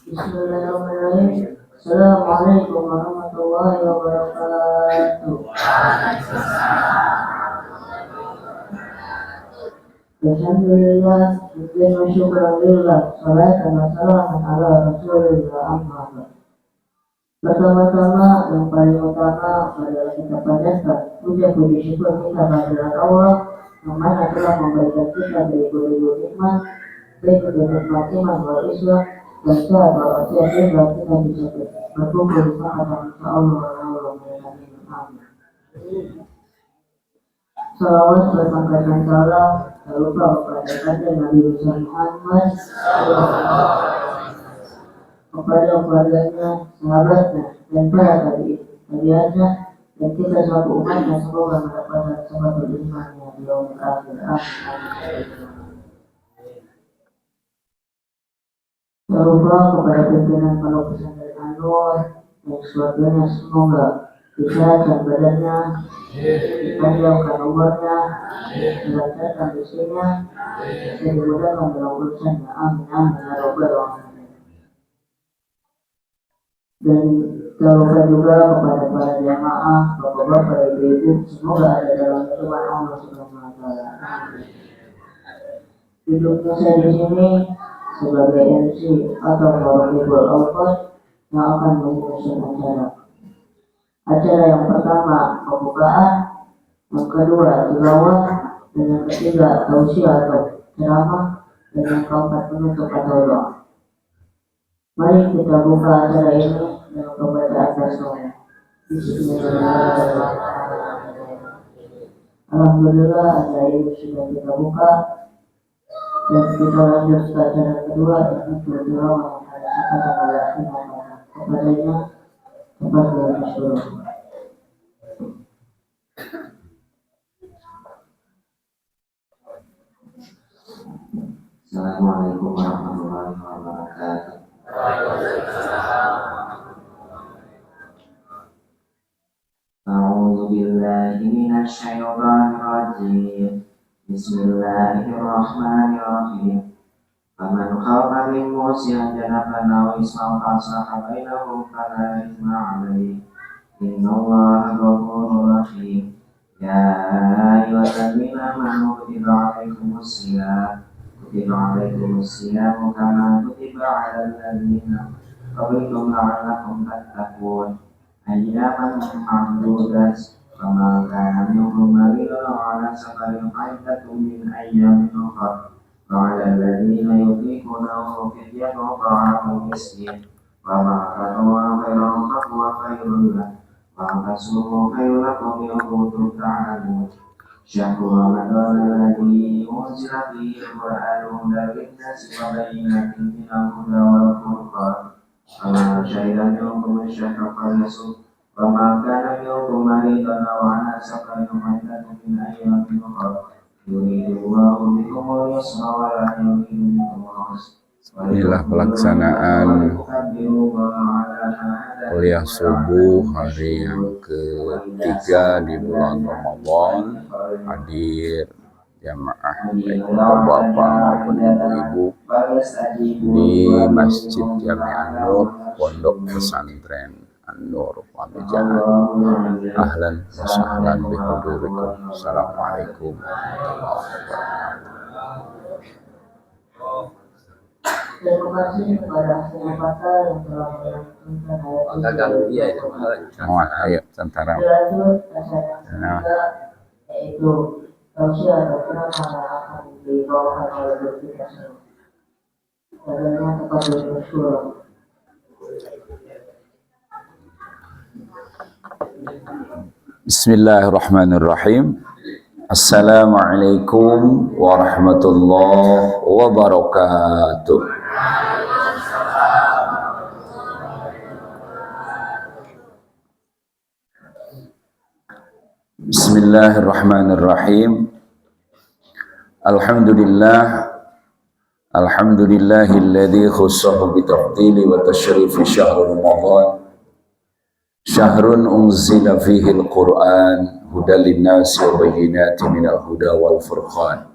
Bismillahirrahmanirrahim. Assalamualaikum warahmatullahi wabarakatuh. Alhamdulillah, syukur wa syukurillah, salatan wa salaman ala rasulillah amma ba'd. Pertama-tama yang paling utama adalah kita panjatkan puja-puji syukur kita kepada Allah yang mana telah memberikan kita dari berbagai nikmat, baik itu nikmat iman wal Islam dan sehat wal afiat hingga kita bisa berkumpul di sana insya Allah amin. Salawat berpangkatkan salam tak lupa kepada kanjeng Nabi Muhammad kepada keluarganya, sahabatnya, dan para tabi'atnya, dan kita selaku umatnya semoga mendapatkan sebuah imannya di yaumil akhir. Tak lupa kepada pimpinan Pondok Pesantren An-Nur dan keluarganya semoga disehatkan badannya, dipanjangkan umurnya, dilancarkan rezekinya, dan dimudahkan dalam urusannya. Amin amin ya rabbal alamin. Dan tak lupa juga kepada para jamaah, bapak-bapak, ibu-ibu, semoga ada dalam firman Allah Subhanahu wa taala. Duduknya saya di sini sebagai MC atau Murabbiul Awqat yang akan menguruskan acara yang pertama pembukaan, yang kedua tilawah, dan yang ketiga tausiah atau ceramah, dan yang keempat penutup atau doa. Mari kita buka acara ini dengan pembacaan basmalah. Bismillahirrahmanirrahim. Alhamdulillah acara ini sudah kita buka dan kita lanjut ke acara kedua yaitu tilawah yang ada kata-kata kepadanya tempat bersyukur. Assalamualaikum warahmatullahi wabarakatuh. A'udzu billahi minasy syaithanir rajim. Bismillahirrahmanirrahim. Faman khafa min musiyan janaban aw isman faslaha bainahum fala ithma 'alaihi. Innallaha ghafurur rahim. Ya ayyuhalladzina amanu kutiba 'alaikumus siyam kama kutiba 'alal ladzina qablikum la'allakum tattaqun. Ayyaman ma'dudat. Faman kana minkum maridan aw 'ala safarin fa'iddatun min ayyamin ukhra. Wa 'alal ladzina yutiqunahu fidyatun ta'amu miskin. Wa ma tatawwa'u khairan fahuwa khairun lakum. Wa tasumu khairun lakum in kuntum ta'lamun. Syahrul Ramadan alladzi unzila fihi al-Qur'anu hudan lin-nasi wa bayyinatin minal huda wal furqan. Faman syahida minkum ash-shahra falyasum. Wa ma kana minkum maridan aw 'ala safarin fa'iddatun min ayyamin ukhra. Yuridullahu bikumul yusra wa la yuridu bikumul usra. Inilah pelaksanaan kuliah subuh hari yang ketiga di bulan Ramadan. Hadir jamaah baik bapak maupun ibu-ibu di Masjid Jami An-Nur, Pondok Pesantren An-Nur Pamijahan. Ahlan wa sahlan bihudurikum. Assalamualaikum warahmatullahi wabarakatuh. Terima kasih kepada Hasan Fatal yang telah melantunkan ayat itu. Ayo, tentara. Dilanjut acara yang ketiga yaitu tausiah atau ceramah yang akan dibawakan oleh kita semua. Padanya tempat bersyukur. Bismillahirrahmanirrahim. Assalamualaikum warahmatullahi wabarakatuh. Bismillahirrahmanirrahim. Alhamdulillahilladzi khussahu bitafdili wa tashrifi syahr Ramadan. Syahrun unzila fihi al-Qur'an hudan lin-nasi wa bayyinatin minal huda wal furqan.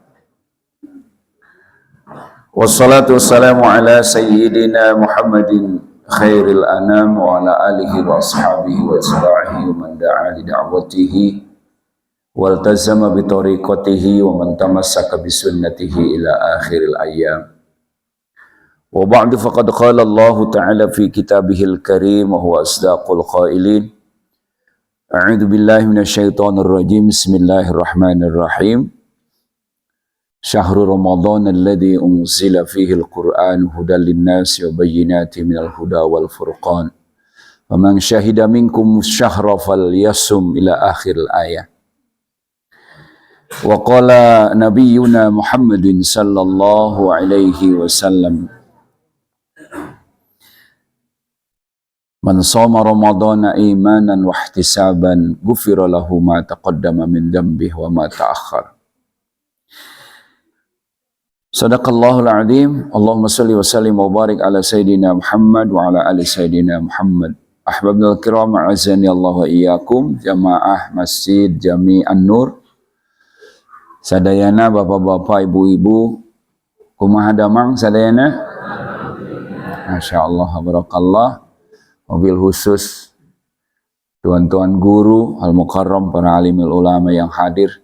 Wassalatu wassalamu ala sayyidina Muhammadin khairil anam wa ala alihi wa ashabihi wa ashabihi wa man da'a li da'watihi wal tazama bi tariqatihi wa man tamassaka bi sunnatihi ila akhiril ayyam. Wa ba'du faqad qala Allah ta'ala fi kitabihil karim wa huwa asdaqul qailin. A'udzu billahi minasyaitonir rajim. Bismillahirrahmanirrahim. Syahrul Ramadan alladzi unzila fihi al-Qur'an hudan lin-nasi wa bayyinatin minal huda wal furqan. Faman syahida minkum syahra falyasum ila akhir ayat. Wa qala nabiyyuna Muhammadin sallallahu alaihi wasallam, man shoma ramadhana imanan wa ihtisaban ghufira lahu ma taqaddama min dhanbihi wa ma ta'akhkhar. Sadaqallahul azim. Allahumma salli wa sallim wa barik ala sayyidina Muhammad wa ala ali sayyidina Muhammad. Ahbabul kiram, azani Allah wa iyyakum, jamaah Masjid Jami An-Nur. Sadayana bapak-bapak, ibu-ibu, kumaha damang sadayana? Masyaallah, barakallah. Mobil khusus tuan-tuan guru al-mukarram, para alimul ulama yang hadir,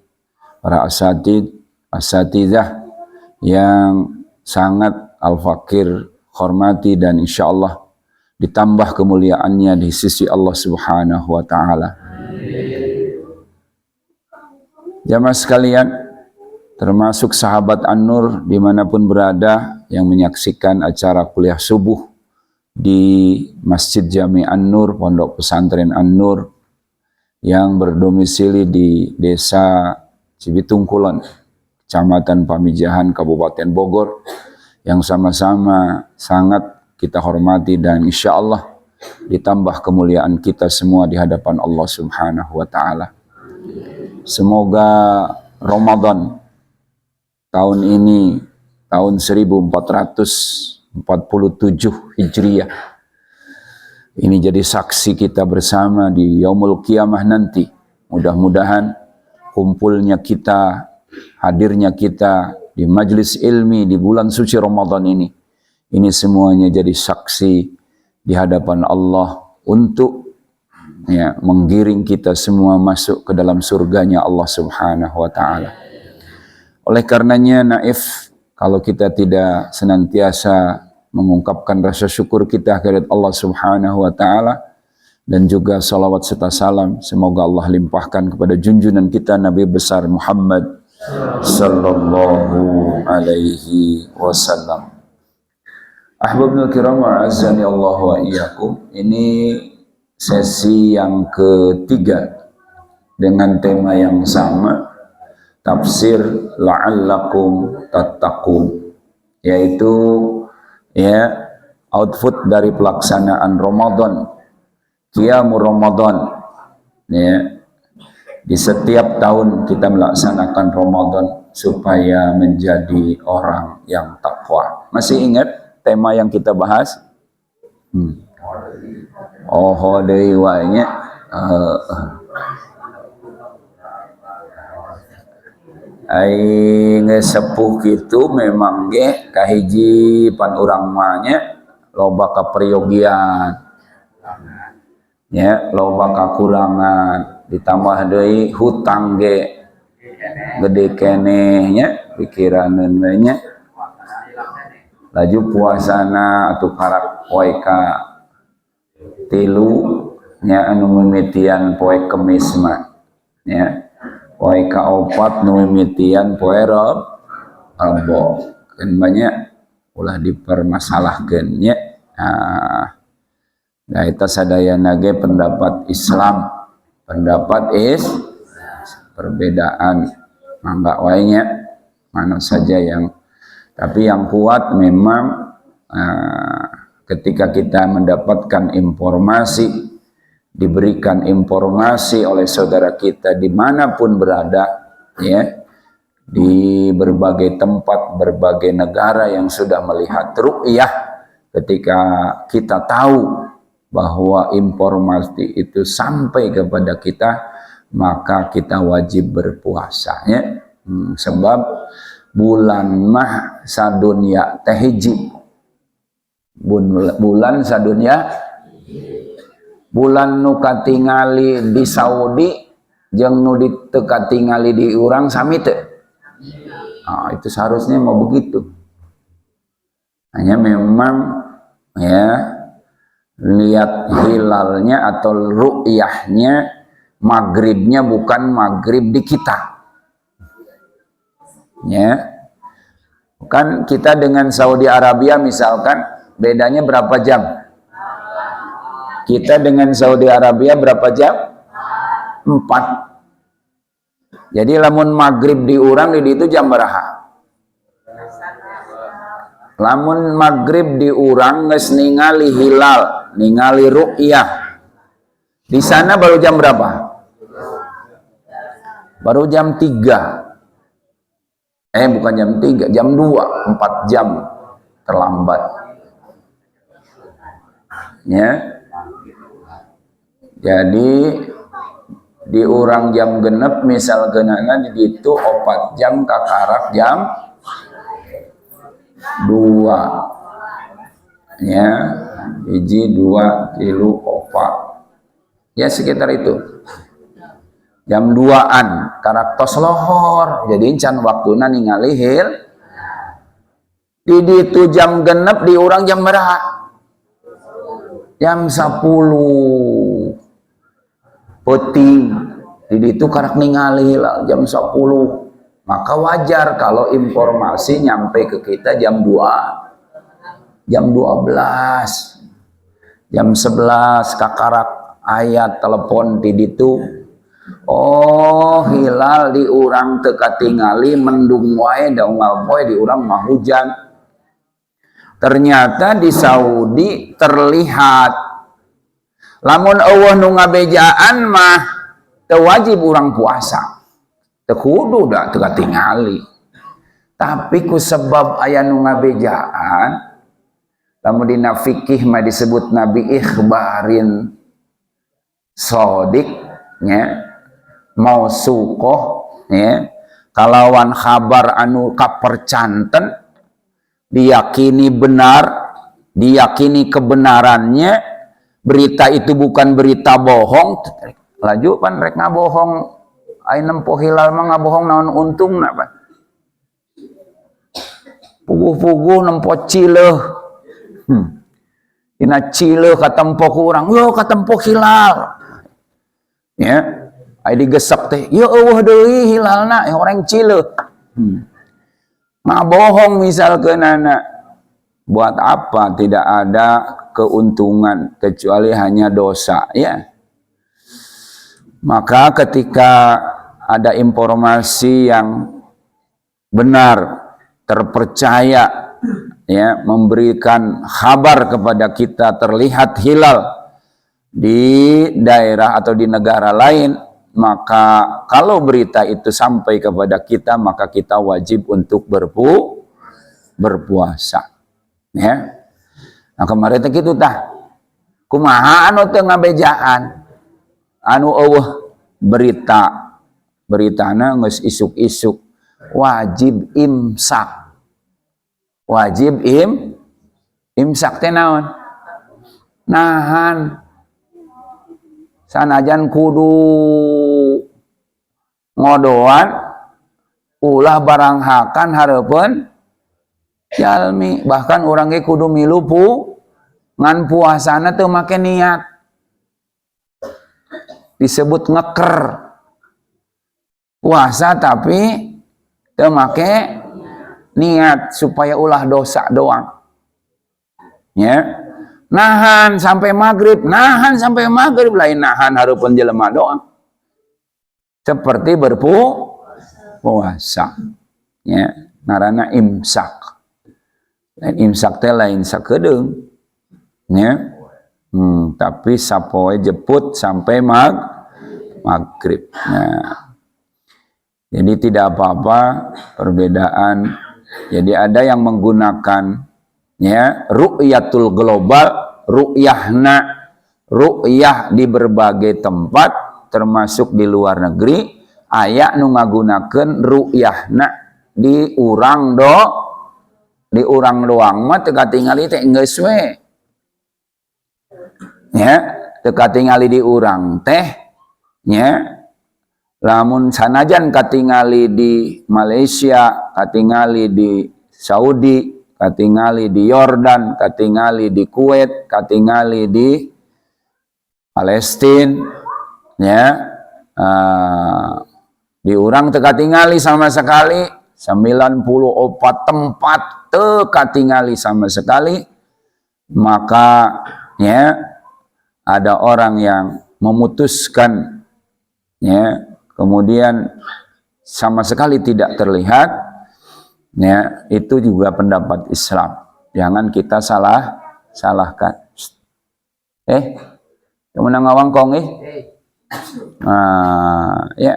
para asatidzah yang sangat al-fakir hormati dan insya Allah ditambah kemuliaannya di sisi Allah Subhanahu wa Ta'ala. Jamaah sekalian, termasuk sahabat An-Nur dimanapun berada yang menyaksikan acara kuliah subuh di Masjid Jami An-Nur, Pondok Pesantren An-Nur yang berdomisili di Desa Cibitung Kulon, Kecamatan Pamijahan, Kabupaten Bogor, yang sama-sama sangat kita hormati dan insya Allah ditambah kemuliaan kita semua di hadapan Allah Subhanahu wa Ta'ala. Semoga Ramadan tahun ini, tahun 1447 Hijriah, ini jadi saksi kita bersama di Yaumul Qiyamah nanti. Mudah-mudahan kumpulnya kita, hadirnya kita di majlis ilmi di bulan suci Ramadan ini semuanya jadi saksi di hadapan Allah untuk menggiring kita semua masuk ke dalam surganya Allah Subhanahu wa Ta'ala. Oleh karenanya naif kalau kita tidak senantiasa mengungkapkan rasa syukur kita kepada Allah Subhanahu wa Ta'ala, dan juga salawat serta salam semoga Allah limpahkan kepada junjungan kita Nabi besar Muhammad sallallahu alaihi wasallam. Ahbabul kiram, azani Allah wa iyyakum. Ini sesi yang ketiga dengan tema yang sama, tafsir la'allakum tattaqun, yaitu output dari pelaksanaan Ramadan, Qiyamul Ramadan. Di setiap tahun kita melaksanakan Ramadan supaya menjadi orang yang takwa. Masih ingat tema yang kita bahas? Oh, deui wae nya. Ai sepuh kitu memang ge kahiji pan urang mah nya loba kaperyogian. Ya, loba kakurangan, ditambah deui hutang ge gede keneh nya pikiraneun we nya. Laju puasana atuh karak poe ka 3 nya anu mimitian poe Kemis mah nya. Poe ka 4 nu mimitian poe Rebo. Keun banyak ulah dipermasalahkeun nya. Nah, eta sadayana ge pendapat Islam, pendapat perbedaan mangga wae nya mana saja yang, tapi yang kuat memang ketika kita mendapatkan informasi, diberikan informasi oleh saudara kita dimanapun berada, ya, di berbagai tempat, berbagai negara yang sudah melihat ru'yah, ketika kita tahu bahwa informasi itu sampai kepada kita, maka kita wajib berpuasa, ya. Sebab bulan mah sadunya teh hiji. Bulan sadunya bulan nu katingali di Saudi jeung nu teu katingali di urang sami teu? Nah, itu seharusnya mau begitu. Hanya memang ya lihat hilalnya atau ru'yahnya maghribnya bukan maghrib di kita. Ya. Kan kita dengan Saudi Arabia misalkan bedanya berapa jam? Kita dengan Saudi Arabia berapa jam? 4. Jadi lamun maghrib di urang di itu jam berapa? Lamun maghrib di urang geus ningali hilal, ningali ru'yah. Di sana baru jam berapa? Baru jam 3. Bukan jam 3, jam 2, 4 jam terlambat. Ya. Jadi di urang jam genep misalkeunana di ditu 4 jam kakarak jam 2. Ya, hiji 2 3 4. Ya sekitar itu. Jam 2-an karaktos lohor. Jadi can waktuna ningali hil. Di ditu jam genep di urang jam berapa? Jam 10. Penting di itu karak ningali hilal jam 10, maka wajar kalau informasi nyampe ke kita jam 2, jam 12, jam 11 kakarak ayat telepon di itu. Oh hilal di urang teu katingali mendung wae daungal poe di urang mah hujan. Ternyata di Saudi terlihat. Lamun eueuh nu ngabejaan mah teu wajib urang puasa. Teu kudu da teu katingali. Tapi ku sebab aya nu ngabejaan, lamun dina fikih mah disebut nabi ikhbarin shadiq nya, mausuqah nya, kalawan kabar anu kapercanten diyakini benar, diyakini kebenarannya. Berita itu bukan berita bohong, laju pan rek ngabohong, ai nempo hilal mah ngabohong naon untungna pan. Puguh-puguh nempo cileuh. Dina cileuh katempo ku urang, yo katempo hilal. Ya, ai digesek teh, yo eueuh deui hilalna, orang cileuh. Ngabohong misalkeunana, buat apa? Tidak ada keuntungan kecuali hanya dosa, ya. Maka ketika ada informasi yang benar, terpercaya, ya, memberikan kabar kepada kita terlihat hilal di daerah atau di negara lain, maka kalau berita itu sampai kepada kita, maka kita wajib untuk berpuasa, ya. Nah kemarin gitu tah, kumaha anu teu ngabejaan, anu eueuh beritana geus isuk-isuk, wajib imsak, wajib imsak teh naon? Nahan, sanajan kudu ngodoan, ulah baranghakan hareupeun jalmi, bahkan urang ge kudu milu ngan puasana teu make niat, disebut ngeker. Puasa tapi teu make niat supaya ulah dosa doang. Ya. Nahan sampai maghrib lain nahan hareupeun jelema doang. Seperti berpuasa. Ya, ngaranna imsak. Dan imsak teh lain sakedeung, ya. Tapi sapoe jeput sampai maghrib. Nah, jadi tidak apa-apa perbedaan. Jadi ada yang menggunakan, ya, ru'yatul global, ru'yah di berbagai tempat termasuk di luar negeri, aya nu ngagunakeun ru'yahna di urang doang mah teu katingali teh geus we. Ya, teu katingali di urang teh nya lamun sanajan katingali di Malaysia, katingali di Saudi, katingali di Yordan, katingali di Kuwait, katingali di Palestina, ya, di urang teu katingali sama sekali, 94 tempat teu katingali sama sekali, maka ya ada orang yang memutuskan ya kemudian sama sekali tidak terlihat, ya itu juga pendapat Islam. Jangan kita salahkan. Kemenang ngawangkong ya.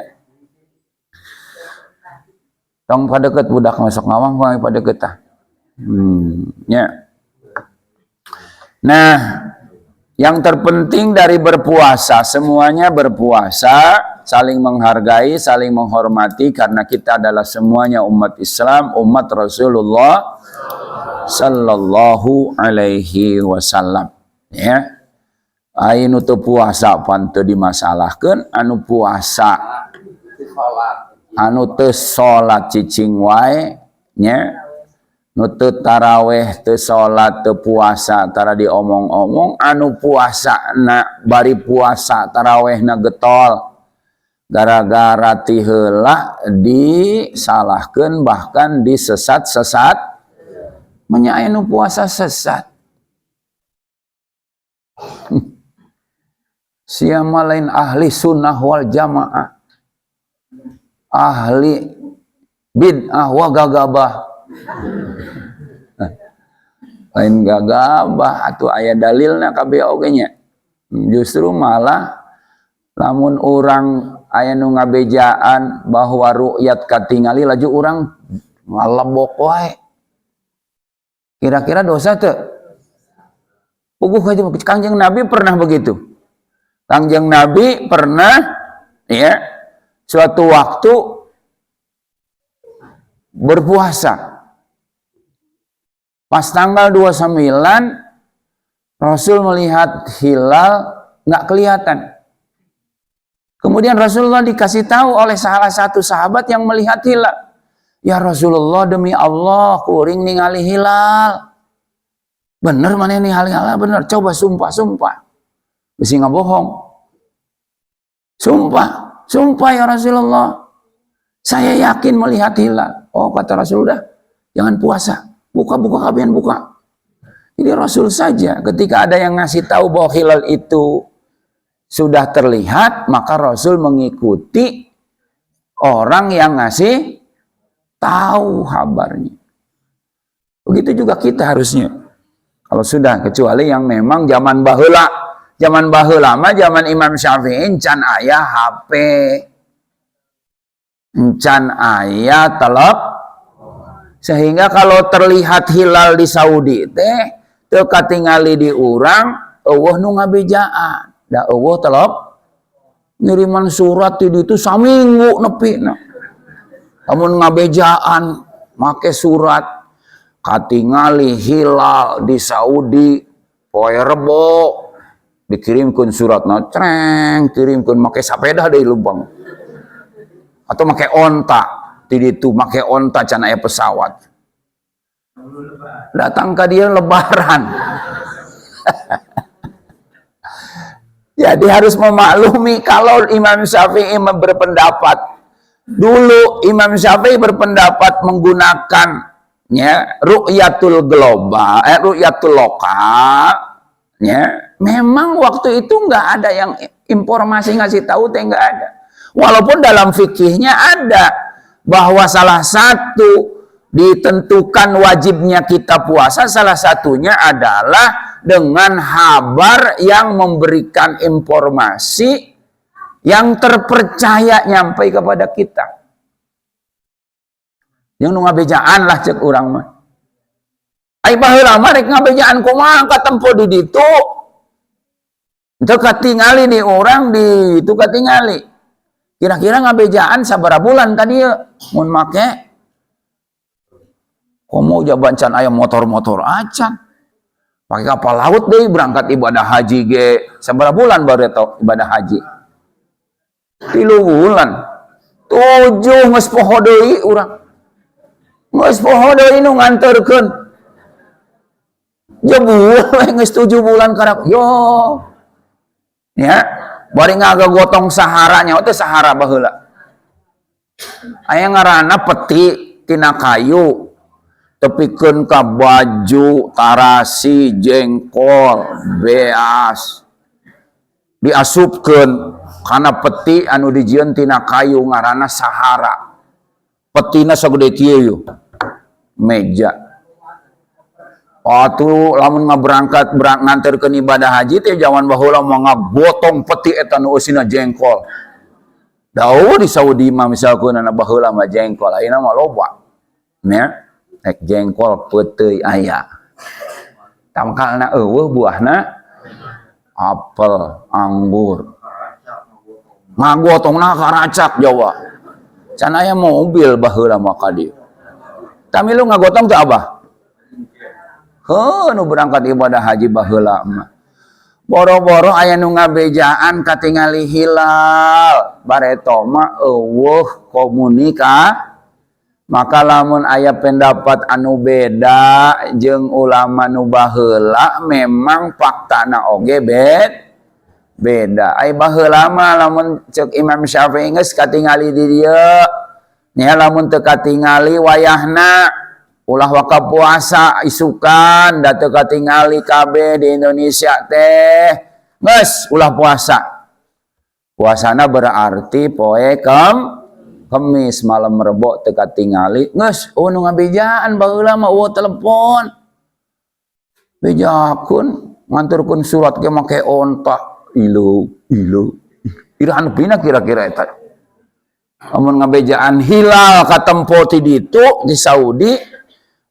Tong padeukeut budak masuk ngawangkong padeukeut tah. Ya. Nah, yang terpenting dari berpuasa, semuanya berpuasa, saling menghargai, saling menghormati, karena kita adalah semuanya umat Islam, umat Rasulullah sallallahu alaihi wasallam. Ya, anu teu puasa pan teu dimasalahkeun, anu puasa anu teu salat cicing wae nya, nu teu taraweh, teu salat, teu puasa, tara diomong-omong, anu puasa na bari puasa tarawehna getol gara-gara ti heula disalahkeun, bahkan disesat-sesat, nya anu puasa sesat. Siapa lain ahli sunnah wal jamaah, ahli bid'ah wa gagabah. Lain gagabah atuh aya dalilna kabeh oge nya. Justru malah lamun orang aya nu ngabejaan bahwa ru'yat katingali laju urang ngalebok wae. Kira-kira dosa teu? Puguh Kangjeng Nabi pernah begitu. Kangjeng Nabi pernah ya suatu waktu berpuasa. Pas tanggal 29 Rasul melihat hilal nggak kelihatan. Kemudian Rasulullah dikasih tahu oleh salah satu sahabat yang melihat hilal. Ya Rasulullah, demi Allah kuring ningali hilal. Bener mana ini hilal? Bener. Coba sumpah. Bisi ngabohong. Sumpah ya Rasulullah. Saya yakin melihat hilal. Oh kata Rasulullah, jangan puasa. Buka kabian buka. Jadi Rasul saja ketika ada yang ngasih tahu bahwa hilal itu sudah terlihat, maka Rasul mengikuti orang yang ngasih tahu kabarnya. Begitu juga kita harusnya. Kalau sudah, kecuali yang memang zaman baheula. Zaman baheula mah zaman Imam Syafi'i can aya HP. Can aya telepon. Sehingga kalau terlihat hilal di Saudi teh teu katingali di urang, eueuh nu ngabejaan. Da eueuh telep ngiriman surat di ditu saminggu nepina. Lamun ngabejaan make surat katingali hilal di Saudi poe Rebo dikirimkeun suratna creng, kirimkeun make sapeda deui lubang. Atau make onta. Di itu make onta can aya pesawat. Datang ke dia lebaran. Jadi harus memaklumi kalau Imam Syafi'i berpendapat dulu, Imam Syafi'i berpendapat menggunakan ya ru'yatul global, ru'yatul lokal. Ya, memang waktu itu nggak ada yang informasi ngasih tahu, nggak ada. Walaupun dalam fikihnya ada bahwa salah satu ditentukan wajibnya kita puasa, salah satunya adalah dengan kabar yang memberikan informasi yang terpercaya nyampai kepada kita. Yang nu ngabejaan lah cek urang mah. Ai baheula mah rek ngabejaan kumaha katempo di ditu. Teu katingali di urang di itu katingali. Kira-kira ngabejaan sabaraha bulan tadi ya mun make Komo jaban can aya motor-motor acan. Pakai kapal laut deh berangkat ibadah haji ge. Sabaraha bulan baru eta ibadah haji? 3 bulan. 7 geus poho deui urang. Geus poho deui nu nganterkeun. Jebul geus 7 bulan karak. Yo. Ya, bari ngagotong saharanya teh sahara baheula. Aya ngaranna peti tina kayu. Tepikeun ka baju, tarasi, jengkol, beas. Diasupkeun kana peti anu dijieun tina kayu ngaranna sahara. Petina sagede kieu meja. Atuh lamun ngaberangkat nganterkeun ibadah haji teh jaman baheula mah ngagotong peti eta nu eusina jengkol. Daud di Saudi mah misalkeun anak baheula mah jengkol, ayeuna mah loba. Nya, ek jengkol peuteuy aya. Tangkalna eueuh buahna apel, anggur. Ngagotongna karacak Jawa. Can aya mobil baheula mah ka dieu. Tami lu ngagotong teh abah? Nu berangkat ibadah haji baheula mah. Boro-boro aya nu ngabejaan katingali hilal. Bareto mah eueuh komunika. Maka lamun aya pendapat anu beda jeung ulama nu baheula memang faktana oge beda. Ai baheula mah lamun ceuk Imam Syafi'i geus katingali di dieu. Nya lamun teu katingali wayahna ulah waka puasa isukan da teu katingali kabeh di Indonesia teh. Geus ulah puasa. Puasana berarti poe Kemis malam Rebo teu katingali. Geus nu ngabejaan baheula mah eueuh telepon. Bejakeun nganturkeun surat ge make onta. Ilu. Irahan pina kira-kira eta. Amun ngabejaan hilal katempo ti ditu di Saudi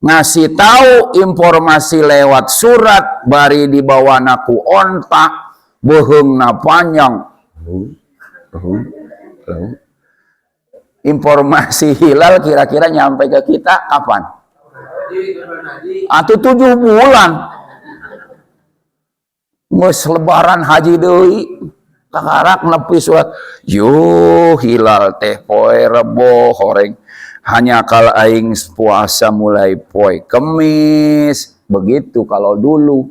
ngasih tahu informasi lewat surat bari dibawana ku onta beheungna panjang. Informasi hilal kira-kira nyampe ke kita kapan? Atuh 7 bulan. Geus lebaran haji deui. Kakarak nepi surat. Yo hilal teh poe Rebo horeng. Hanya kal aing puasa mulai poe Kemis. Begitu kalau dulu.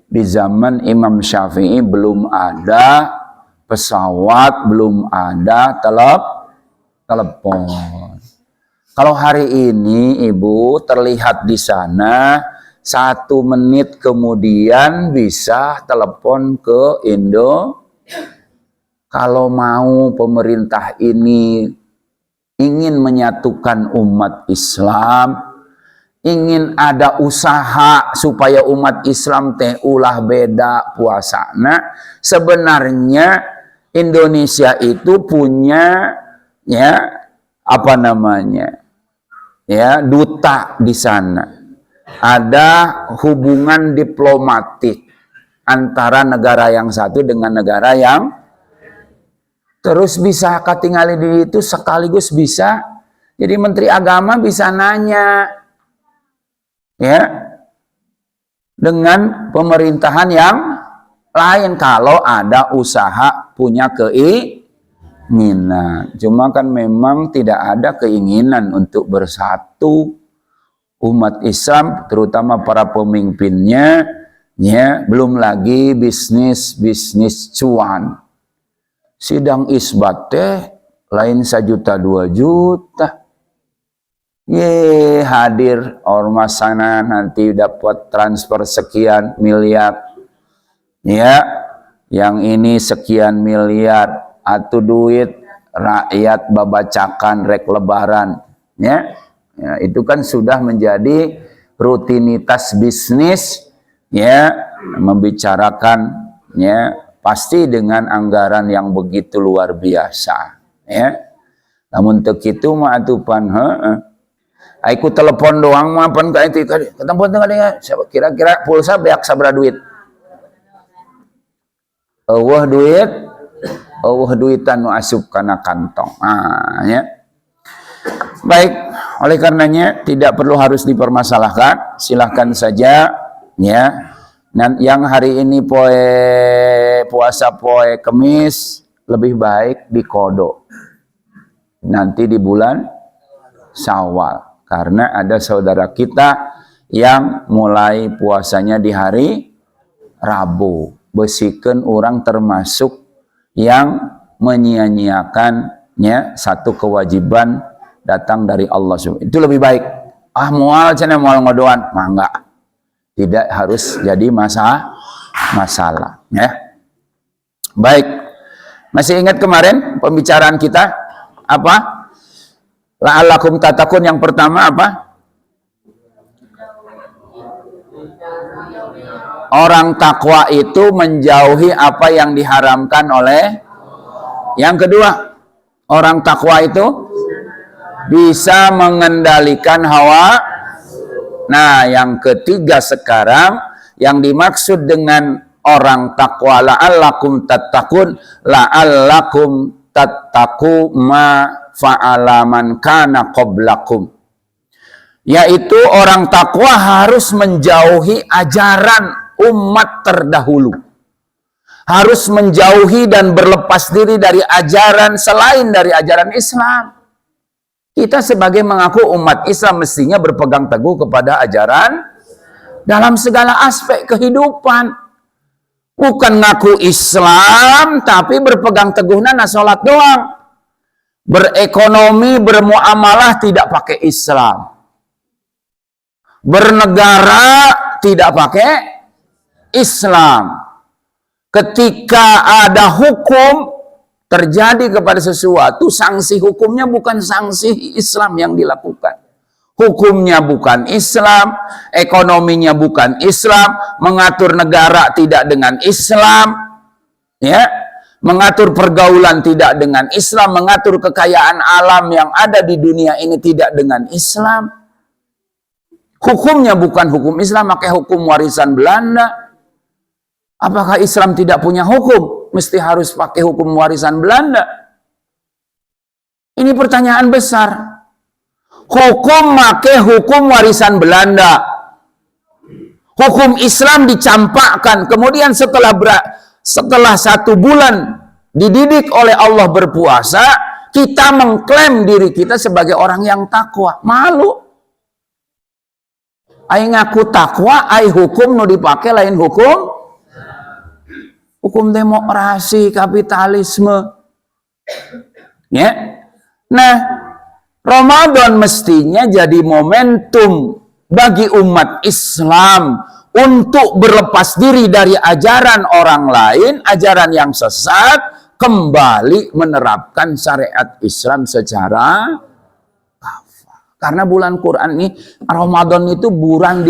Di zaman Imam Syafi'i belum ada pesawat, belum ada telepon. Kalau hari ini Ibu terlihat di sana 1 menit kemudian bisa telepon ke Indo. Kalau mau pemerintah ini ingin menyatukan umat Islam, ingin ada usaha supaya umat Islam teh ulah beda puasana, sebenarnya Indonesia itu punya apa namanya? Duta di sana. Ada hubungan diplomatik antara negara yang satu dengan negara yang terus bisa katingali di itu sekaligus bisa jadi menteri agama bisa nanya dengan pemerintahan yang lain kalau ada usaha punya keinginan. Cuma kan memang tidak ada keinginan untuk bersatu umat Islam, terutama para pemimpinnya, belum lagi bisnis cuan. Sidang isbat teh lain 1 juta 2 juta. Hadir ormas sana nanti dapat transfer sekian miliar. Yang ini sekian miliar atau duit rakyat babacakan rek lebaran. Itu kan sudah menjadi rutinitas bisnis, membicarakan, pasti dengan anggaran yang begitu luar biasa, Namun teu kitu mah atupan aku telepon doang mah pan ka itu ketemu tengah kira-kira pulsa beak sabaraha duit. Eueuh duitan nu asup kana kantong. Baik. Oleh karenanya tidak perlu harus dipermasalahkan, silahkan saja ya. Yang hari ini puasa poe Kemis lebih baik dikodok nanti di bulan Syawal, karena ada saudara kita yang mulai puasanya di hari Rabu. Besikan orang termasuk yang menyia-nyiakannya satu kewajiban datang dari Allah. Itu lebih baik. Mual cina mual ngodoan, mangga. Tidak harus jadi masalah ya. Baik. Masih ingat kemarin pembicaraan kita apa? La'allakum tatakun yang pertama apa? Orang takwa itu menjauhi apa yang diharamkan oleh. Yang kedua, orang takwa itu bisa mengendalikan hawa. Nah, yang ketiga sekarang yang dimaksud dengan orang takwa la'allakum tattaqun, la'allakum tattaqu ma fa'ala man kana qablakum. Yaitu orang takwa harus menjauhi ajaran umat terdahulu. Harus menjauhi dan berlepas diri dari ajaran selain dari ajaran Islam. Kita sebagai mengaku umat Islam mestinya berpegang teguh kepada ajaran dalam segala aspek kehidupan. Bukan ngaku Islam tapi berpegang teguh nana sholat doang. Berekonomi, bermuamalah tidak pakai Islam. Bernegara tidak pakai Islam. Ketika ada hukum terjadi kepada sesuatu, sanksi hukumnya bukan sanksi Islam yang dilakukan. Hukumnya bukan Islam, ekonominya bukan Islam, mengatur negara tidak dengan Islam, ya, mengatur pergaulan tidak dengan Islam, mengatur kekayaan alam yang ada di dunia ini tidak dengan Islam. Hukumnya bukan hukum Islam, pakai hukum warisan Belanda. Apakah Islam tidak punya hukum? Mesti harus pakai hukum warisan Belanda? Ini pertanyaan besar. Hukum pakai hukum warisan Belanda. Hukum Islam dicampakkan. Kemudian setelah 1 bulan dididik oleh Allah berpuasa, kita mengklaim diri kita sebagai orang yang takwa. Malu. Ai ngaku takwa, ai hukum nu dipakai lain hukum. Hukum demokrasi, kapitalisme. Ya. Nah, Ramadan mestinya jadi momentum bagi umat Islam untuk berlepas diri dari ajaran orang lain, ajaran yang sesat, kembali menerapkan syariat Islam secara kafah. Karena bulan Quran ini, Ramadan itu bulan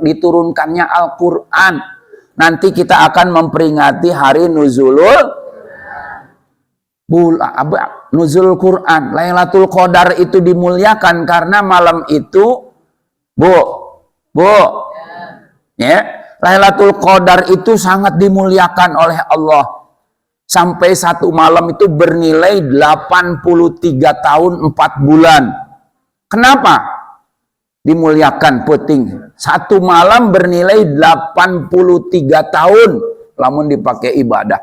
diturunkannya Al-Quran. Nanti kita akan memperingati hari nuzulul Quran. Lailatul Qadar itu dimuliakan karena malam itu, ya, Lailatul Qadar itu sangat dimuliakan oleh Allah. Sampai 1 malam itu bernilai 83 tahun 4 bulan. Kenapa? Dimuliakan penting. 1 malam bernilai 83 tahun lamun dipakai ibadah.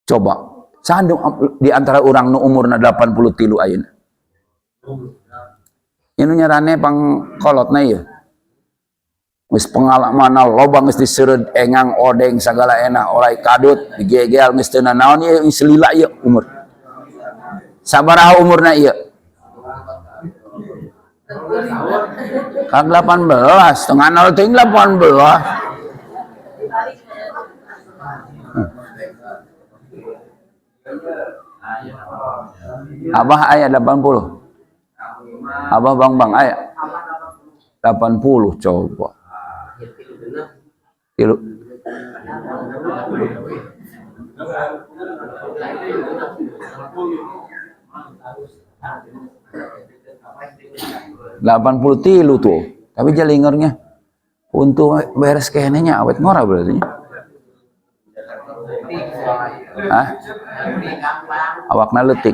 Coba, sandung di antara orang nu umurna 83 ayeuna. Ini nyarane pangkolotna ieu. Geus pengalaman loba geus diseureud engang odeng sagala enak olai kadut digegel geus teu naon ieu selila ieu umur. Sabaraha umurna ieu? Kang 18, tengah 0 ting 18. Abah aya 80. Abah bang aya 80 coba. Tilu. Delapan tilu tuh, tapi jalingernya untuk beres kehenenya awet ngora berarti. Hah? Awakna leutik.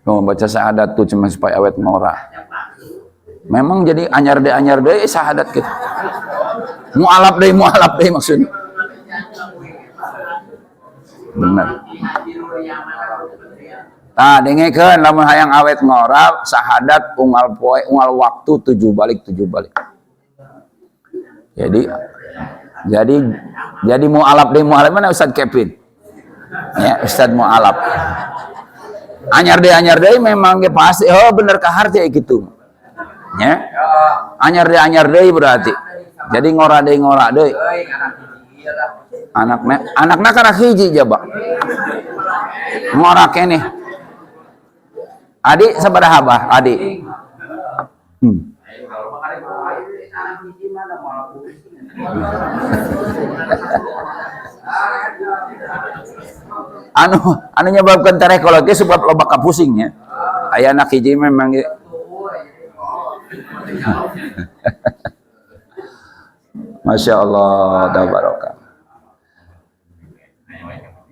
Oh, baca syahadat tuh cuma supaya awet ngora. Memang jadi anyar deh syahadat gitu. Mualaf deh maksudnya. Benar. Nah, dengekeun lamun hayang awet ngora syahadat unggal poe unggal waktu 7 balik. Jadi mualaf mana Ustaz Kevin? Ya, Ustaz mualaf. Anyar deh memang ge pasti bener kahar teh gitu. Ya. Anyar deh berarti. Jadi ngora deui. Anakna kana hiji jaba. Ngora keneh. Adik sabaraha bah? Adik. anu nyebabkan tareh kalau ge sebab loba kapusingnya. Aya anak hiji memang ge. Masya Allah, tabaraka.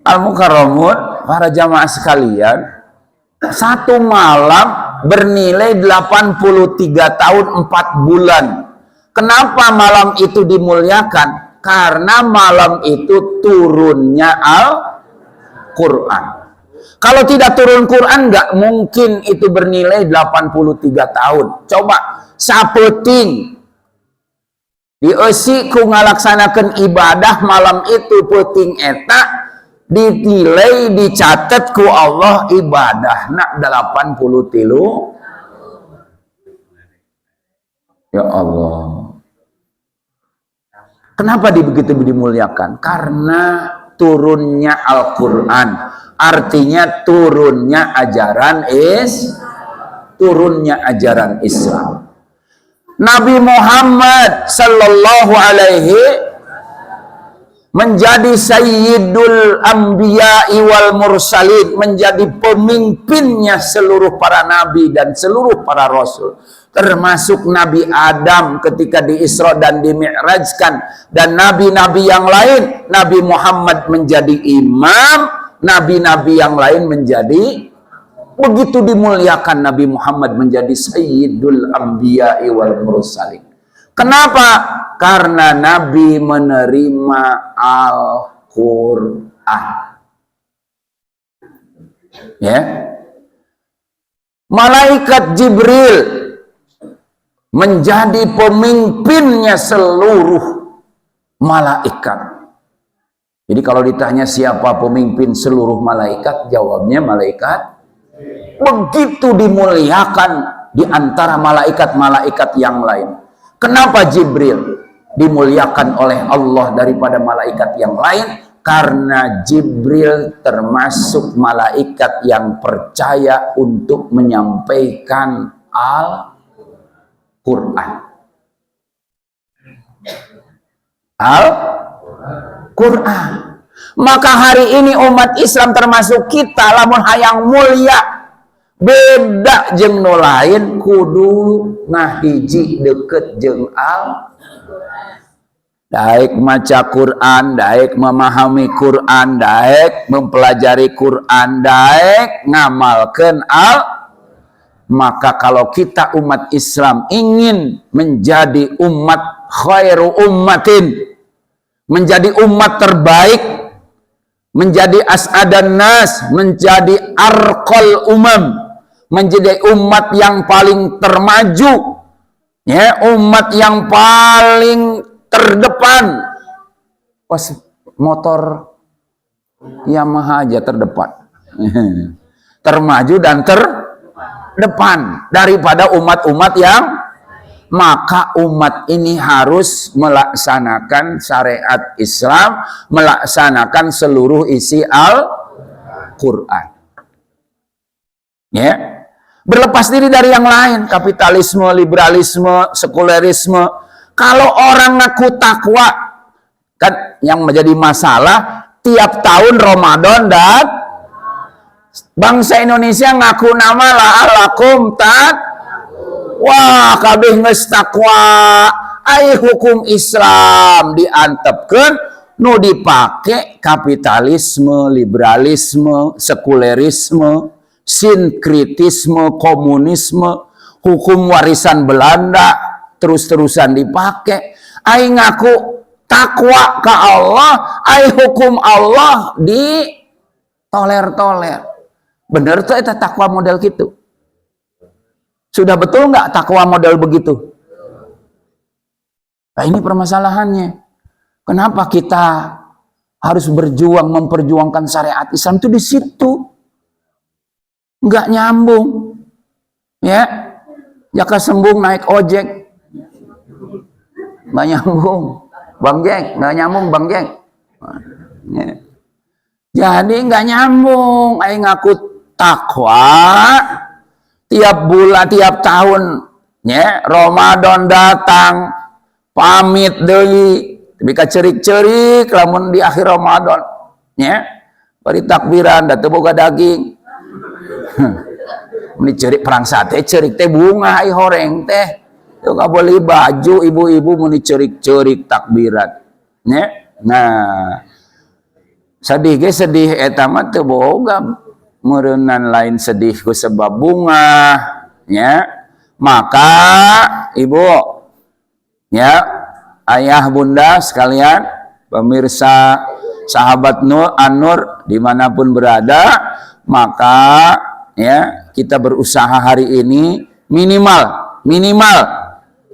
Al-Mukarramun, para jamaah sekalian, satu malam bernilai 83 tahun 4 bulan. Kenapa malam itu dimuliakan? Karena malam itu turunnya Al-Quran. Kalau tidak turun Quran, nggak mungkin itu bernilai 83 tahun. Coba, sapeting dieusi ku ngalaksanakeun ibadah malam itu peuting eta dinilai dicatat ku Allah ibadahna 83. Ya Allah. Kenapa begitu dimuliakan? Karena turunnya Al-Quran. Artinya turunnya ajaran Islam. Nabi Muhammad sallallahu alaihi menjadi sayyidul anbiya'i wal mursalin, menjadi pemimpinnya seluruh para nabi dan seluruh para rasul, termasuk Nabi Adam ketika di Isra dan di Mi'rajkan, dan nabi-nabi yang lain. Nabi Muhammad menjadi imam, nabi-nabi yang lain menjadi. Begitu dimuliakan Nabi Muhammad menjadi sayyidul anbiya'i wal mursalin. Kenapa? Karena Nabi menerima Al-Quran. Ya. Malaikat Jibril menjadi pemimpinnya seluruh malaikat. Jadi kalau ditanya siapa pemimpin seluruh malaikat, jawabnya malaikat. Begitu dimuliakan di antara malaikat-malaikat yang lain. Kenapa Jibril dimuliakan oleh Allah daripada malaikat yang lain? Karena Jibril termasuk malaikat yang percaya untuk menyampaikan Al-Quran. Al-Quran. Maka hari ini umat Islam termasuk kita lamun hayang mulia beda jeung nu lain kudu ngahiji deket jeung daek maca Quran, daek memahami Quran, daek mempelajari Quran, daek ngamalkeun maka kalau kita umat Islam ingin menjadi umat khairu ummatin, menjadi umat terbaik, menjadi as'adan nas, menjadi arqal umam, menjadi umat yang paling termaju, ya, umat yang paling terdepan. Pas motor Yamaha aja terdepan, termaju dan terdepan daripada umat-umat yang. Maka umat ini harus melaksanakan syariat Islam, melaksanakan seluruh isi Al-Quran. Ya. Berlepas diri dari yang lain, kapitalisme, liberalisme, sekulerisme. Kalau orang ngaku takwa, kan yang menjadi masalah tiap tahun Ramadan dan bangsa Indonesia ngaku nama la'alakum wah kabeh geus takwa, ai hukum Islam diantepkeun nu dipake kapitalisme, liberalisme, sekulerisme, sinkritisme, komunisme, hukum warisan Belanda terus-terusan dipake. Ai ngaku takwa ke Allah, ai hukum Allah di toler-toler. Bener tuh eta takwa model gitu. Sudah betul nggak takwa model begitu? Nah, ini permasalahannya. Kenapa kita harus berjuang memperjuangkan syariat Islam itu di situ? Nggak nyambung. Ya. Jaka sembung naik ojek. Nggak nyambung. Bang Jeng, nggak nyambung Bang Jeng. Ya. Jadi nggak nyambung. Aing ngaku takwa tiap bulan, tiap tahun. Ya, Ramadan datang, pamit deui, bika cerik-cerik lamun di akhir Ramadan. Ya. Bari takbiran da teu boga daging. Mun cerik perang sate, cerik teh bunga ai horeng teh. Teu boleh baju ibu-ibu mun cerik-cerik takbiran. Ya. Nah, sedih ge sedih eta mah teu boga meureunnan lain sedih ku sebab bunga, ya. Maka ibu, ya, ayah bunda sekalian, pemirsa sahabat An-Nur dimanapun berada, maka ya kita berusaha hari ini minimal,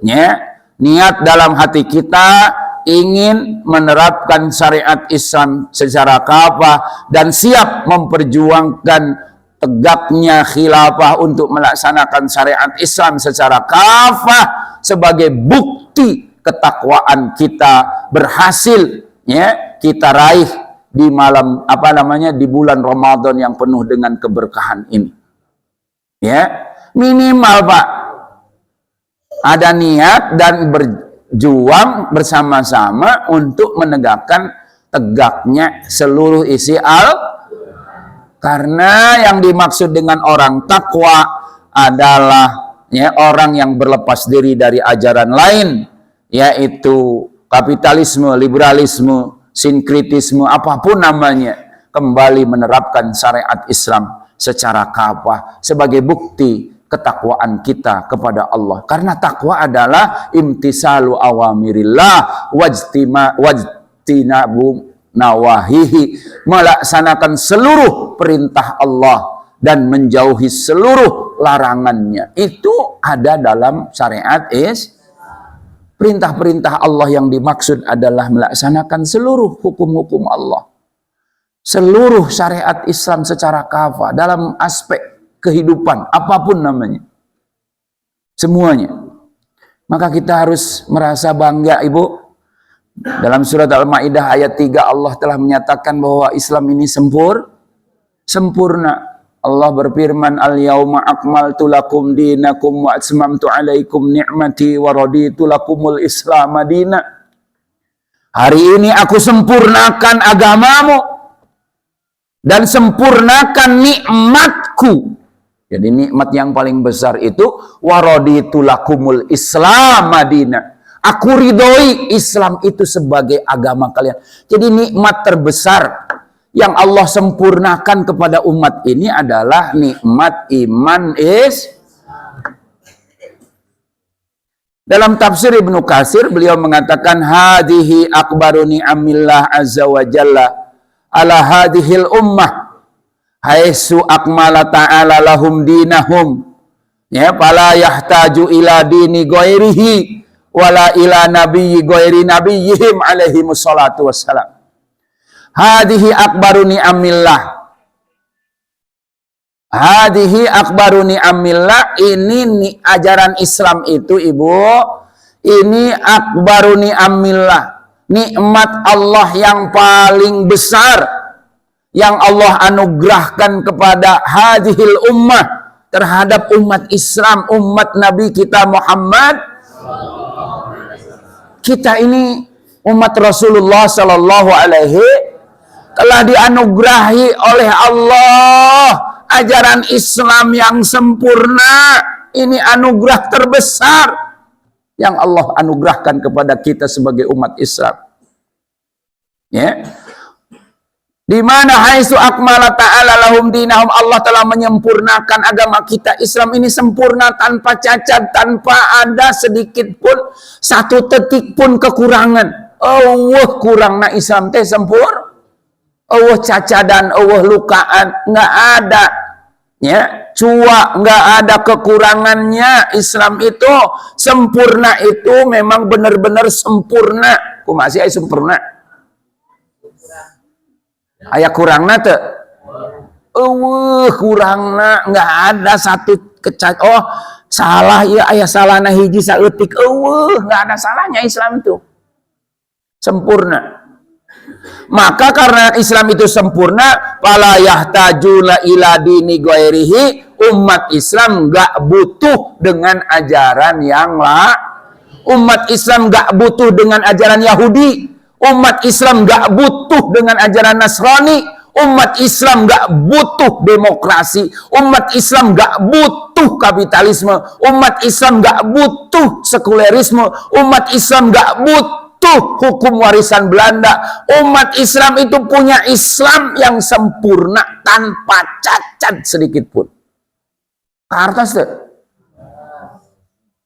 ya, niat dalam hati kita ingin menerapkan syariat Islam secara kafah dan siap memperjuangkan tegaknya khilafah untuk melaksanakan syariat Islam secara kafah sebagai bukti ketakwaan kita berhasil, ya, kita raih di malam di bulan Ramadan yang penuh dengan keberkahan ini. Ya, minimal Pak ada niat dan berjuang bersama-sama untuk menegakkan tegaknya seluruh isi karena yang dimaksud dengan orang takwa adalah, ya, orang yang berlepas diri dari ajaran lain, yaitu kapitalisme, liberalisme, sinkritisme, apapun namanya, kembali menerapkan syariat Islam secara kafah sebagai bukti ketakwaan kita kepada Allah. Karena takwa adalah imtisalu awamirillah wajtinabu nawahihi, melaksanakan seluruh perintah Allah dan menjauhi seluruh larangannya. Itu ada dalam syariat perintah-perintah Allah yang dimaksud adalah melaksanakan seluruh hukum-hukum Allah, seluruh syariat Islam secara kafah dalam aspek kehidupan apapun namanya, semuanya. Maka kita harus merasa bangga, Ibu. Dalam surat Al-Maidah ayat 3 Allah telah menyatakan bahwa Islam ini sempurna. Allah berfirman, al-yauma akmaltu lakum dinakum wa atmamtu alaikum ni'mati wa raditu lakumul islam madina. Hari ini aku sempurnakan agamamu dan sempurnakan nikmatku. Jadi nikmat yang paling besar itu wa raditu lakumul islam madina. Aku ridhoi Islam itu sebagai agama kalian. Jadi nikmat terbesar yang Allah sempurnakan kepada umat ini adalah nikmat iman Dalam tafsir Ibnu Katsir beliau mengatakan hadhihi akbaru ni'amillah azza wa jalla ala hadhil ummah haitsu akmala ta'ala lahum dinahum, ya, fala yahtaju ila dini ghairihi wala ila nabiyyi ghairi nabiyyihim alaihi wassalatu wassalam. Hadhihi akbaru ni'amillah. Hadhihi akbaru ni'amillah, ini ajaran Islam itu, Ibu, ini akbaru ni'amillah, nikmat Allah yang paling besar yang Allah anugerahkan kepada hadhil ummah, terhadap umat Islam, umat Nabi kita Muhammad. Kita ini umat Rasulullah Sallallahu Alaihi telah dianugerahi oleh Allah ajaran Islam yang sempurna. Ini anugerah terbesar yang Allah anugerahkan kepada kita sebagai umat Islam. Ya. Di mana haitsu akmala ta'ala lahum dinahum, Allah telah menyempurnakan agama kita. Islam ini sempurna tanpa cacat, tanpa ada sedikit pun satu detik pun kekurangan. Allah kurang na Islam teh sempur. Allah cacadan, Allah lukaan, nggak ada. Ya, cua nggak ada kekurangannya. Islam itu sempurna, itu memang benar-benar sempurna. Ku masih sempurna. Aya kurangna teu? Kurangna nggak ada satu kecacat. Oh, salah ya, aya salahna hiji saeutik. Nggak ada salahnya Islam itu. Sempurna. Maka karena Islam itu sempurna, fala yahtajuna ila dini ghairihi, umat Islam nggak butuh dengan ajaran yang lain. Umat Islam nggak butuh dengan ajaran Yahudi. Umat Islam nggak butuh dengan ajaran Nasrani. Umat Islam nggak butuh demokrasi. Umat Islam nggak butuh kapitalisme. Umat Islam nggak butuh sekulerisme. Umat Islam nggak butuh hukum warisan Belanda. Umat Islam itu punya Islam yang sempurna tanpa cacat sedikit pun. Kartas deh.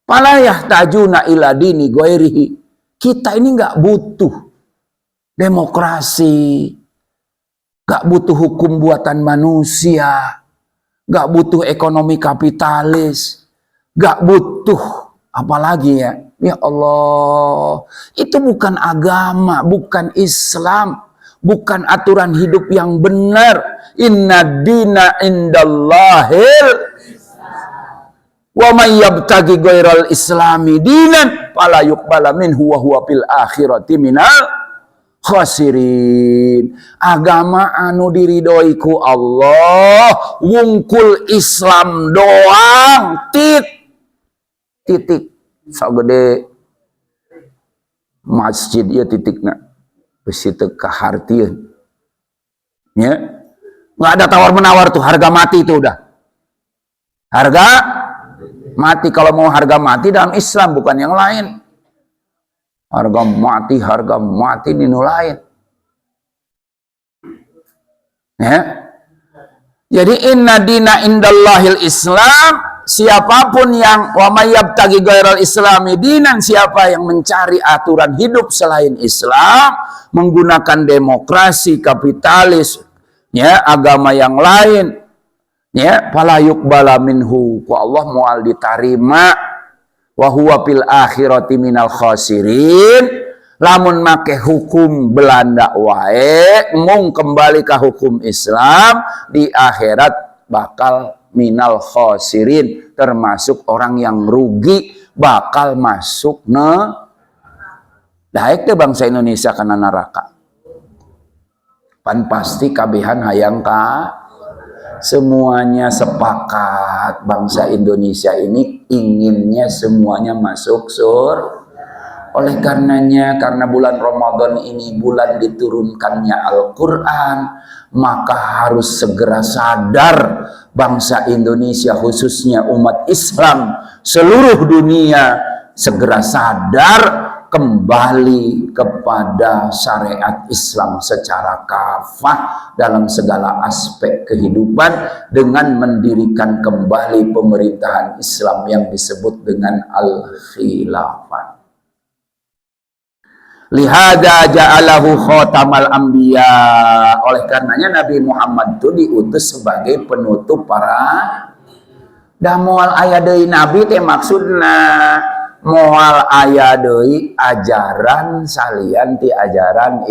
Fala yahtajuna ila dini ghairihi. Kita ini nggak butuh demokrasi, gak butuh hukum buatan manusia, gak butuh ekonomi kapitalis, gak butuh apalagi ya. Ya Allah, itu bukan agama, bukan Islam, bukan aturan hidup yang benar. Inna dina indallahil wa may yabtaghi ghairal islami dinan fala yuqbala minhu wa huwa fil akhirati minal khasirin. Agama anu diridhoi ku Allah wungkul Islam doang, titik sagede masjid ya titikna besi teu kahartieun nya. Nggak ada tawar menawar tuh, harga mati itu udah harga mati. Kalau mau harga mati dalam Islam, bukan yang lain. Harga mati dinu lain. Ya. Jadi inna dina indallahil Islam, siapapun yang wa may yabtaghi ghairal islami dinan, siapa yang mencari aturan hidup selain Islam, menggunakan demokrasi, kapitalis, ya, agama yang lain, ya, fala yuqbala minhu, ku Allah moal ditarima, wa huwa fil akhirati minal khasirin. Lamun make hukum Belanda wae, mung kembali ke hukum Islam, di akhirat bakal minal khasirin, termasuk orang yang rugi, bakal masuk daek teh bangsa Indonesia kana neraka. Pan pasti kabehan hayang ka. Semuanya sepakat bangsa Indonesia ini inginnya semuanya masuk surga. Oleh karenanya, karena bulan Ramadan ini bulan diturunkannya Al-Quran, maka harus segera sadar bangsa Indonesia, khususnya umat Islam seluruh dunia, segera sadar kembali kepada syariat Islam secara kafah dalam segala aspek kehidupan, dengan mendirikan kembali pemerintahan Islam yang disebut dengan Al-Khilafah. Lihada ja'alahu khatamal anbiya. Oleh karenanya Nabi Muhammad itu diutus sebagai penutup para. Da moal aya deui nabi teh maksudna moal aya deui ajaran salian ti ajaran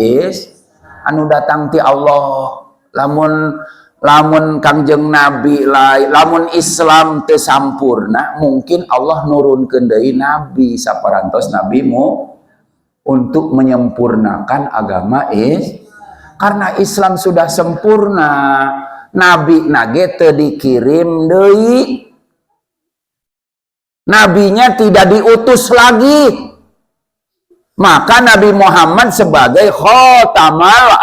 anu datang ti Allah. Lamun Kangjeng Nabi lamun Islam teu sampurna, mungkin Allah nurunkeun deui nabi saparantos nabimu untuk menyempurnakan agama karena Islam sudah sempurna. Nabi nage teu dikirim deui, nabinya tidak diutus lagi, maka Nabi Muhammad sebagai khatamal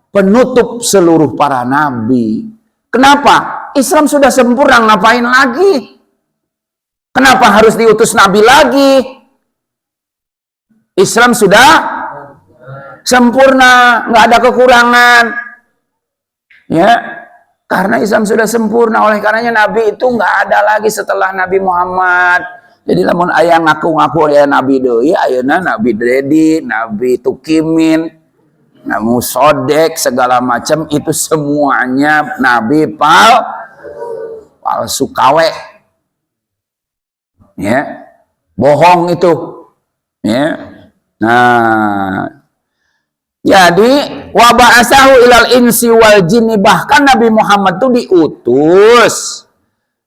penutup seluruh para nabi. Kenapa? Islam sudah sempurna, ngapain lagi? Kenapa harus diutus nabi lagi? Islam sudah sempurna, nggak ada kekurangan. Ya, karena Islam sudah sempurna, oleh karenanya Nabi itu nggak ada lagi setelah Nabi Muhammad. Jadi lamun aya ngaku-ngaku aya Nabi deui, ayeuna Nabi Dredi, Nabi Tukimin, Nabi Sodek, segala macam itu semuanya Nabi palsu kawe. Ya. Bohong itu. Ya. Nah, jadi wa ba'asahu ilal insi wal jinni, bahkan Nabi Muhammad itu diutus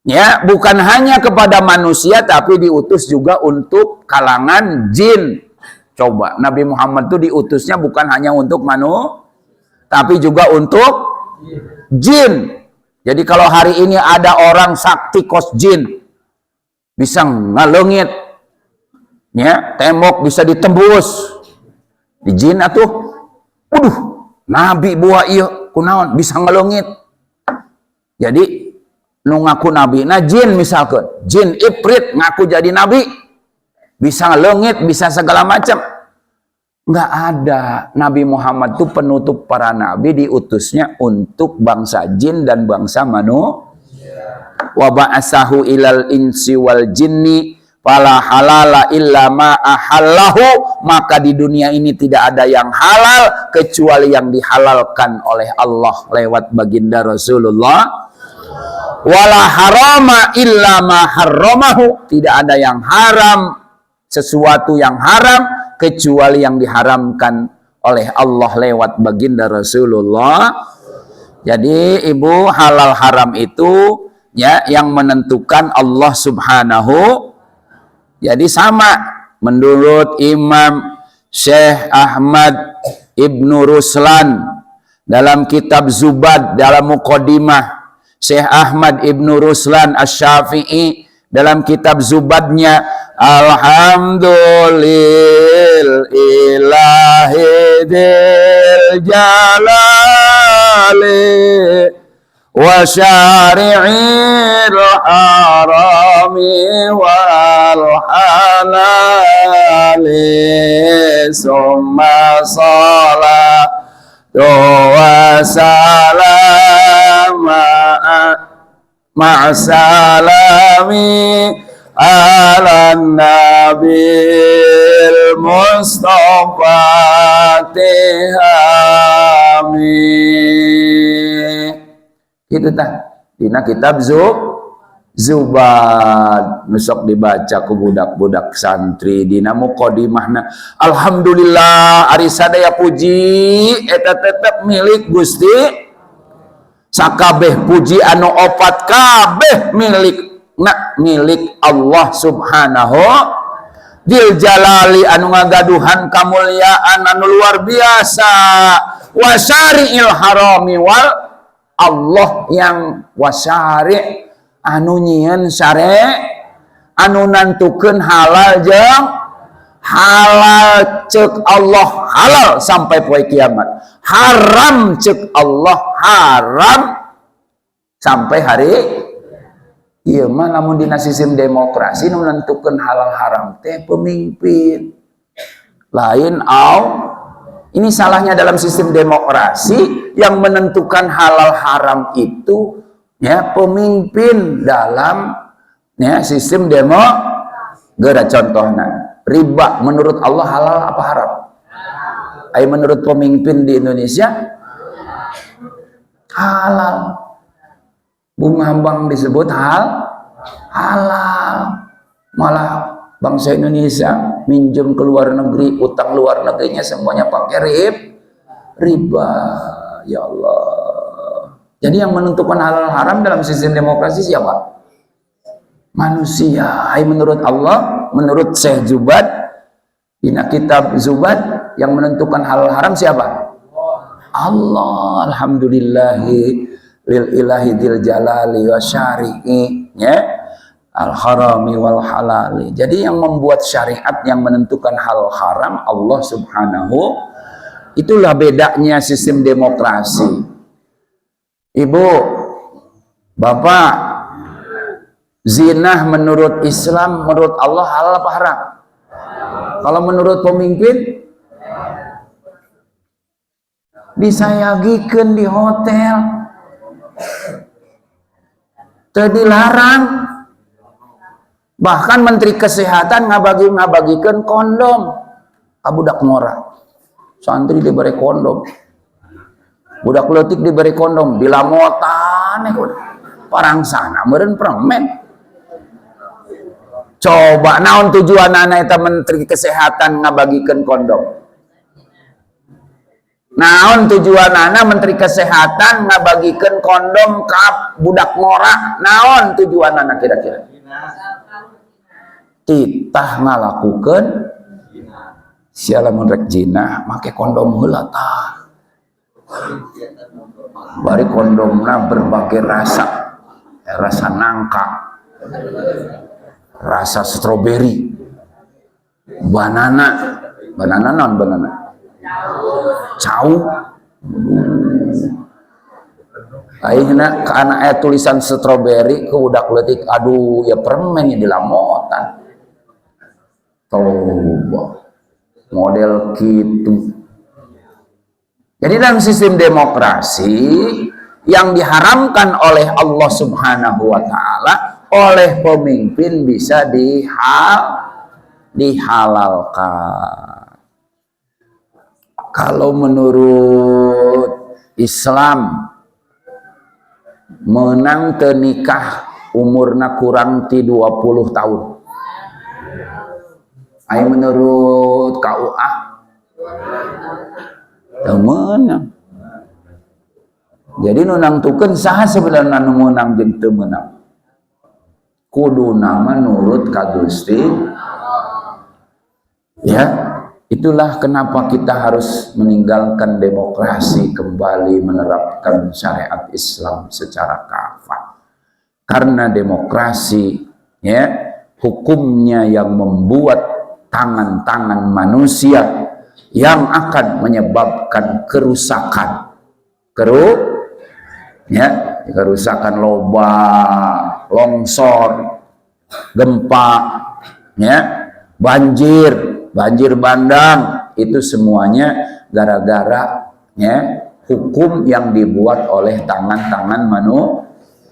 ya bukan hanya kepada manusia tapi diutus juga untuk kalangan jin. Coba Nabi Muhammad itu diutusnya bukan hanya untuk manusia tapi juga untuk jin. Jadi kalau hari ini ada orang sakti kos jin bisa ngalengit ya, tembok bisa ditembus di jin atuh. Waduh, Nabi buah iya kunaon bisa ngelongit. Jadi nu ngaku Nabi, nah jin misalkan, jin ifrit ngaku jadi Nabi, bisa ngelongit, bisa segala macam. Nggak ada. Nabi Muhammad itu penutup para nabi, diutusnya untuk bangsa jin dan bangsa manusia. Wa ba'asahu ilal insi wal jinni fala halala illa ma ahallahu, maka di dunia ini tidak ada yang halal kecuali yang dihalalkan oleh Allah lewat baginda Rasulullah. Wala harama illa ma harramahu, tidak ada yang haram sesuatu yang haram kecuali yang diharamkan oleh Allah lewat baginda Rasulullah. Jadi ibu, halal haram itu ya yang menentukan Allah Subhanahu. Jadi sama menurut Imam Syekh Ahmad Ibnu Ruslan dalam kitab Zubad, dalam muqaddimah Syekh Ahmad Ibnu Ruslan Asy-Syafi'i dalam kitab Zubadnya, alhamdulillahi dzil jalali wa syari'il harami wal halali summa salatu wa salam ma'asalami ala nabil mustafa tihami. Itu tah dina kitab Zubad nusok dibaca ku budak-budak santri dina muqaddimahna. Alhamdulillah ari sadaya puji eta tetep milik Gusti, sakabeh puji anu opat kabeh milik Allah Subhanahu Dzil Jalali, anu ngagaduhan kamuliaan anu luar biasa. Wasyari'il harami wal, Allah yang wasyari' anu nyieun syare', anu nantukeun halal jeung halal cek Allah halal sampai poe kiamat, haram cek Allah haram sampai hari ieu mah. Lamun dina sistem demokrasi nu nentukeun halal haram teh pemimpin lain ini salahnya dalam sistem demokrasi, yang menentukan halal haram itu ya pemimpin dalam ya sistem demo. Gara contohnya riba menurut Allah halal apa haram? Ai menurut pemimpin di Indonesia halal. Bunga bank disebut halal. Malah bangsa Indonesia minjem ke luar negeri, utang luar negerinya semuanya pakai riba. Ya Allah. Jadi yang menentukan halal haram dalam sistem demokrasi siapa? Manusia. Hai menurut Allah, menurut Syekh Zubad, dina kitab Zubad, yang menentukan halal haram siapa? Allah. Alhamdulillahi lil ilahi dzil jalali wa syari'i ya al-harami wal halali. Jadi yang membuat syariat, yang menentukan hal haram Allah Subhanahu. Itulah bedanya sistem demokrasi. Ibu, bapak, zina menurut Islam, menurut Allah halal apa haram? Kalau menurut pemimpin disayagikeun di hotel, teu dilarang. Bahkan Menteri Kesehatan ngabagikeun kondom ka budak ngora. Santri diberi kondom, budak leutik diberi kondom, dilamotan parangsana meureun permen. Coba naon tujuanana eta Menteri Kesehatan ngabagikeun kondom? Naon tujuanana Menteri Kesehatan ngabagikeun kondom ka budak ngora? Naon tujuanana kira-kira? Titah ngalakukeun sia lamun rek zina make kondom heula tah. Bari kondomna berbagai rasa. Rasa nangka, rasa stroberi, banana non banana, cau. Ayeuna ka anak aya tulisan stroberi ke udak leutik, aduh ya permen ya dilamotan. Toba model gitu. Jadi dalam sistem demokrasi yang diharamkan oleh Allah Subhanahu wa taala oleh pemimpin bisa dihalalkan. Kalau menurut Islam menang teu nikah umurna kurang ti 20 tahun. Ai menurut KUA teu meunang. Jadi nu nangtukeun saha sebenarnya nu meunang jeung teu meunang? Kuduna menurut ka Gusti. Ya, itulah kenapa kita harus meninggalkan demokrasi, kembali menerapkan syariat Islam secara kafah. Karena demokrasi, ya, hukumnya yang membuat tangan-tangan manusia yang akan menyebabkan kerusakan, kerusakan loba, longsor, gempa, ya, banjir bandang, itu semuanya gara-gara ya hukum yang dibuat oleh tangan-tangan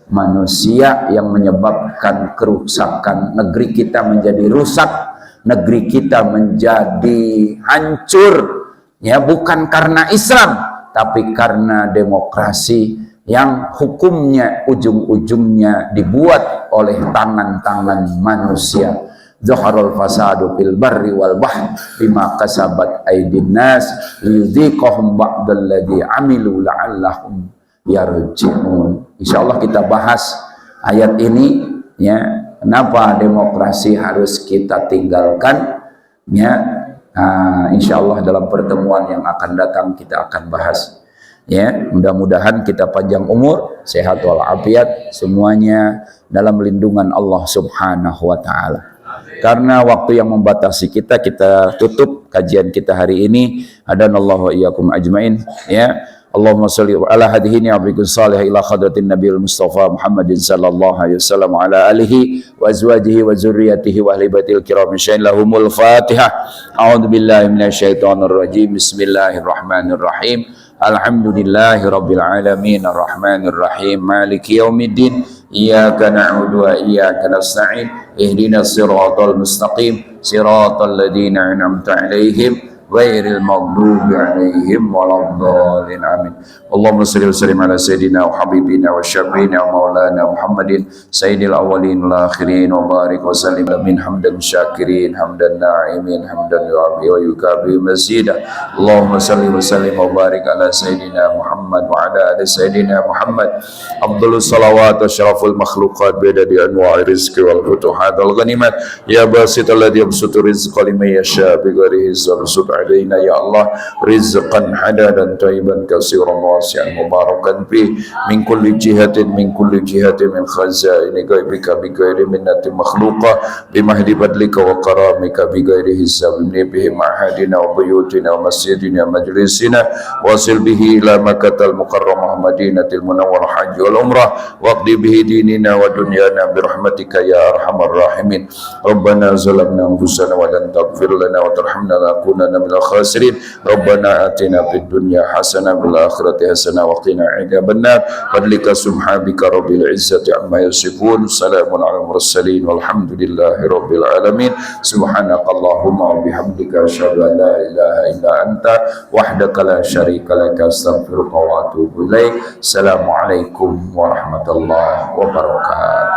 manusia yang menyebabkan kerusakan. Negeri kita menjadi rusak, negeri kita menjadi hancur, ya, bukan karena Islam tapi karena demokrasi yang hukumnya ujung-ujungnya dibuat oleh tangan-tangan manusia. Zaharul fasadu fil barri wal bahri bima kasabat aydin nas liyudhiqahum ba'dalladzi amilu la'allahum yarji'un. Insyaallah kita bahas ayat ini, ya, kenapa demokrasi harus kita tinggalkan, ya. Insyaallah dalam pertemuan yang akan datang kita akan bahas, ya. Mudah-mudahan kita panjang umur, sehat walafiat, semuanya dalam lindungan Allah Subhanahu wa taala. Karena waktu yang membatasi kita tutup kajian kita hari ini. Hadanallahu wa iyyakum ajmain, ya. Allahumma shalli ala hadhihi abdikum salih ila hadratin nabiyil mustafa Muhammadin sallallahu alaihi wasallam ala alihi wa azwajihi wa zurriyyatihi wa ahli baitil kiram syai'in lahumul fatihah. A'udzu billahi minasyaitonir rajim. Bismillahirrahmanirrahim. Alhamdulillahi rabbil alamin arrahmanir rahim maliki yaumiddin iyyaka na'budu wa iyyaka nasta'in ihdinas siratal mustaqim siratal ladzina an'amta 'alaihim ghairil maghdubi 'alaihim waladdallin amin. Allahumma shalli wa sallim ala sayidina wa habibina wa syafiina wa maulana Muhammadin sayyidil awwalin wal akhirin wa barik wa sallim min hamdan syakirin hamdan na'imin hamdan yu'abi wa yukabi mazida. Allahumma shalli wa sallim wa barik ala sayidina Muhammad wa ala ali sayidina Muhammad afdhalus salawat wa syaraful makhluqat bidadi anwa'i rizqi wal futuhat wal ghanimat ya basital ladzi yabsutu rizqa liman yasha bi ghairi hisab alaina ya Allah rizqan hadadan thayyiban katsiran wasi'an mubarakan fi min kulli jihatin min khazaini ghaibika bi ghairi minnati makhluqa bi mahdi fadlika wa karamika bi ghairi hisab bihi ma'hadina wa buyutina wa masjidina majlisina wasil bihi ila makkatal mukarramah madinatil munawwarah hajj wal umrah waqdi bihi dinina wa dunyana bi rahmatika ya arhamar rahimin. Rabbana zalamna anfusana wa lan taghfir lana wa tarhamna lanakunanna minal khasirin. Rabbana atina fid dunya hasanah wal akhirati hasanah wa qina adzabannar. Fadlika subhanaka rabbil izzati amma yasifun. Salamun alal mursalin walhamdulillahi rabbil alamin. Subhanakallahumma wa bihamdika asyhadu an la ilaha illa anta wahdaka la syarika laka astaghfiruka wa atubu ilaik. Assalamualaikum warahmatullahi wabarakatuh.